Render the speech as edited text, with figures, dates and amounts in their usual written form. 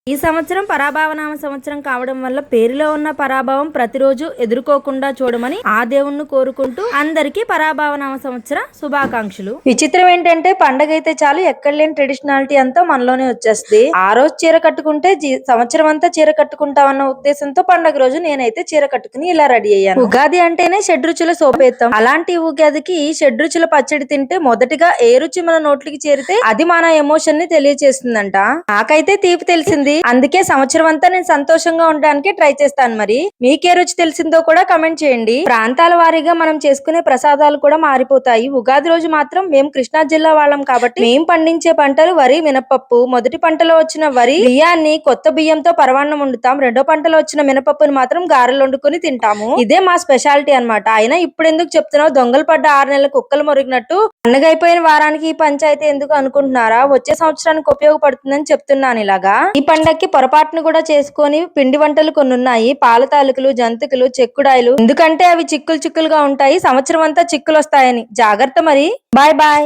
ఈ సంవత్సరం పరాభవనామ సంవత్సరం కావడం వల్ల పేరులో ఉన్న పరాభవం ప్రతిరోజు ఎదుర్కోకుండా చూడమని ఆ దేవుణ్ణి కోరుకుంటూ అందరికీ పరాభవనామ సంవత్సర శుభాకాంక్షలు. విచిత్రం ఏంటంటే పండగ అయితే చాలు ఎక్కడ లేని ట్రెడిషనాలిటీ అంతా మనలోనే వచ్చేస్తుంది. ఆ రోజు చీర కట్టుకుంటే సంవత్సరం అంతా చీర కట్టుకుంటామన్న ఉద్దేశంతో పండగ రోజు నేనైతే చీర కట్టుకుని ఇలా రెడీ అయ్యాను. ఉగాది అంటేనే షడ్రుచుల సోపేతం. అలాంటి ఉగాదికి షడ్రుచుల పచ్చడి తింటే మొదటిగా ఏ రుచి మన నోట్లకి చేరితే అది మన ఎమోషన్ ని తెలియజేస్తుందంట. నాకైతే తీపి తెలిసింది. అందుకే సంవత్సరం అంతా నేను సంతోషంగా ఉండడానికి ట్రై చేస్తాను. మరి మీకే రుచి తెలిసిందో కూడా కమెంట్ చేయండి. ప్రాంతాల వారీగా మనం చేసుకునే ప్రసాదాలు కూడా మారిపోతాయి. ఉగాది రోజు మాత్రం మేము కృష్ణా జిల్లా వాళ్ళం కాబట్టి మేము పండించే పంటలు వరి, మినపప్పు. మొదటి పంటలో వచ్చిన వరి బియ్యాన్ని కొత్త బియ్యంతో పరవాన్నం వండుతాం. రెండో పంటలో వచ్చిన మినపప్పుని మాత్రం గారెలు వండుకుని తింటాము. ఇదే మా స్పెషాలిటీ అన్నమాట. అయినా ఇప్పుడు ఎందుకు చెప్తున్నావు, దొంగలు పడ్డ 6 నెలల కుక్కలు మొరిగినట్టు పండుగ అయిపోయిన వారానికి ఈ పంచాయతీ ఎందుకు అనుకుంటున్నారా? వచ్చే సంవత్సరానికి ఉపయోగపడుతుందని చెప్తున్నాను. ఇలాగా ఈ పండక్కి పొరపాటును కూడా చేసుకొని పిండి వంటలు కొన్ని ఉన్నాయి. పాల తాలికలు, జంతికలు, చెక్కుడాయలు. ఎందుకంటే అవి చిక్కులు చిక్కులుగా ఉంటాయి. సంవత్సరం అంతా చిక్కులు వస్తాయని. జాగ్రత్త మరి. Bye bye.